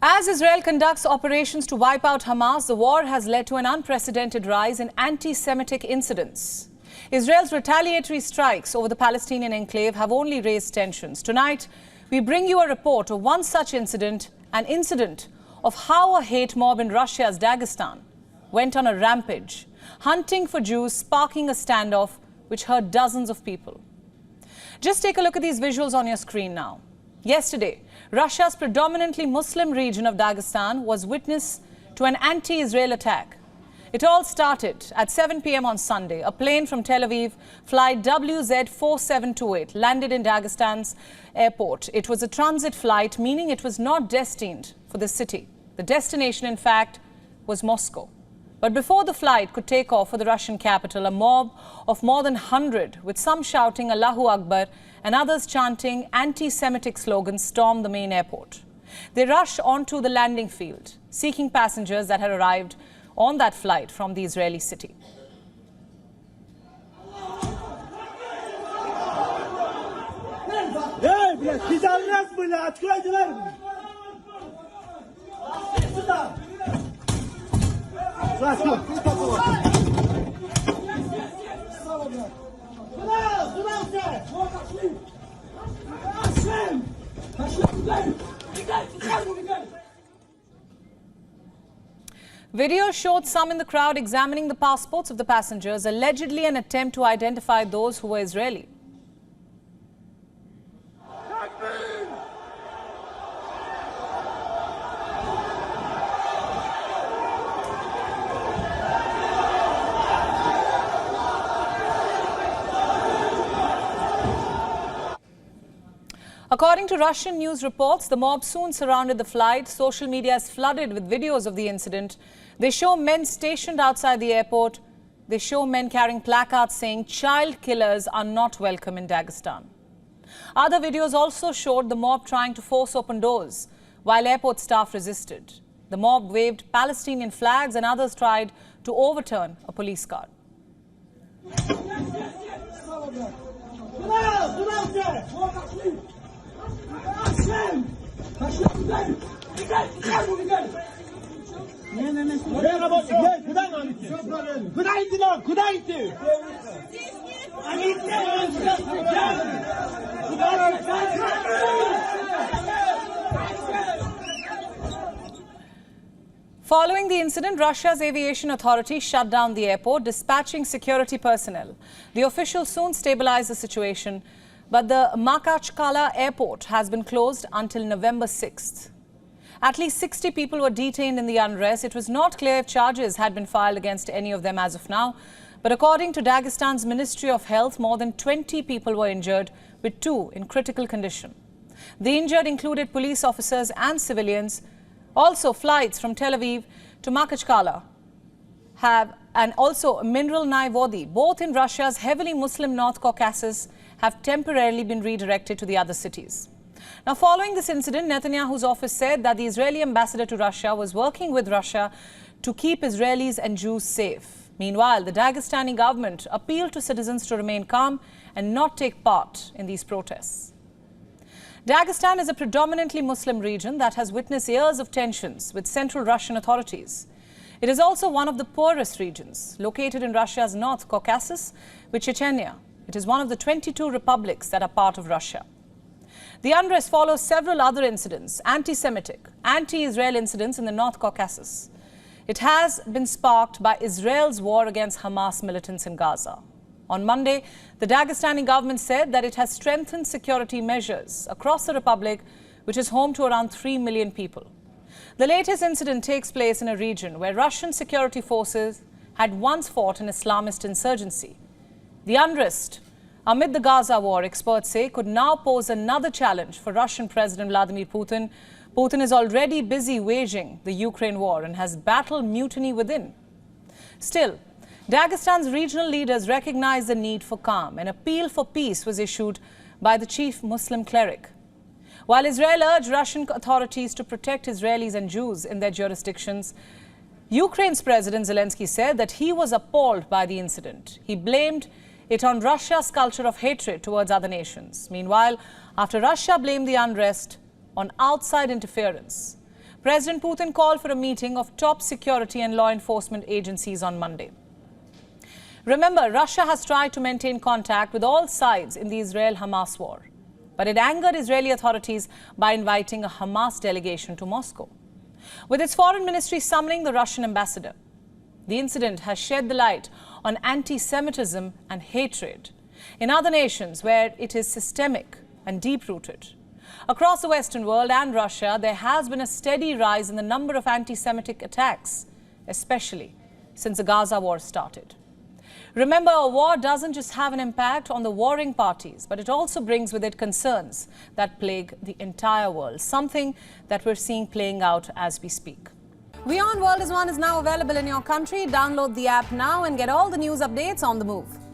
As Israel conducts operations to wipe out Hamas, the war has led to an unprecedented rise in anti-Semitic incidents. Israel's retaliatory strikes over the Palestinian enclave have only raised tensions. Tonight, we bring you a report of one such incident, an incident of how a hate mob in Russia's Dagestan went on a rampage, hunting for Jews, sparking a standoff which hurt dozens of people. Just take a look at these visuals on your screen now. Yesterday, Russia's predominantly Muslim region of Dagestan was witness to an anti-Israel attack. It all started at 7 p.m. on Sunday. A plane from Tel Aviv, flight WZ4728, landed in Dagestan's airport. It was a transit flight, meaning it was not destined for the city. The destination, in fact, was Moscow. But before the flight could take off for the Russian capital, a mob of more than 100, with some shouting Allahu Akbar and others chanting anti-Semitic slogans, stormed the main airport. They rushed onto the landing field, seeking passengers that had arrived on that flight from the Israeli city. Video showed some in the crowd examining the passports of the passengers, allegedly an attempt to identify those who were Israeli. According to Russian news reports, the mob soon surrounded the flight. Social media is flooded with videos of the incident. They show men stationed outside the airport. They show men carrying placards saying child killers are not welcome in Dagestan. Other videos also showed the mob trying to force open doors while airport staff resisted. The mob waved Palestinian flags and others tried to overturn a police car. Following the incident, Russia's aviation authority shut down the airport, dispatching security personnel. The officials soon stabilized the situation, but the Makhachkala airport has been closed until November 6th. At least 60 people were detained in the unrest. It was not clear if charges had been filed against any of them as of now. But according to Dagestan's Ministry of Health, more than 20 people were injured, with 2 in critical condition. The injured included police officers and civilians. Also, flights from Tel Aviv to Makhachkala and also Mineral Vody, both in Russia's heavily Muslim North Caucasus, have temporarily been redirected to the other cities. Now, following this incident, Netanyahu's office said that the Israeli ambassador to Russia was working with Russia to keep Israelis and Jews safe. Meanwhile, the Dagestani government appealed to citizens to remain calm and not take part in these protests. Dagestan is a predominantly Muslim region that has witnessed years of tensions with central Russian authorities. It is also one of the poorest regions, located in Russia's North Caucasus with Chechnya. It is one of the 22 republics that are part of Russia. The unrest follows several other incidents, anti-Semitic, anti-Israel incidents in the North Caucasus. It has been sparked by Israel's war against Hamas militants in Gaza. On Monday, the Dagestani government said that it has strengthened security measures across the republic, which is home to around 3 million people. The latest incident takes place in a region where Russian security forces had once fought an Islamist insurgency. The unrest amid the Gaza war, experts say, could now pose another challenge for Russian President Vladimir Putin. Putin is already busy waging the Ukraine war and has battled mutiny within. Still, Dagestan's regional leaders recognize the need for calm. An appeal for peace was issued by the chief Muslim cleric. While Israel urged Russian authorities to protect Israelis and Jews in their jurisdictions, Ukraine's President Zelensky said that he was appalled by the incident. He blamed it on Russia's culture of hatred towards other nations. Meanwhile, after Russia blamed the unrest on outside interference, President Putin called for a meeting of top security and law enforcement agencies on Monday. Remember, Russia has tried to maintain contact with all sides in the Israel-Hamas war, but it angered Israeli authorities by inviting a Hamas delegation to Moscow, with its foreign ministry summoning the Russian ambassador. The incident has shed the light on anti-Semitism and hatred in other nations where it is systemic and deep-rooted. Across the Western world and Russia, there has been a steady rise in the number of anti-Semitic attacks, especially since the Gaza war started. Remember, a war doesn't just have an impact on the warring parties, but it also brings with it concerns that plague the entire world, something that we're seeing playing out as we speak. WION World is now available in your country. Download the app now and get all the news updates on the move.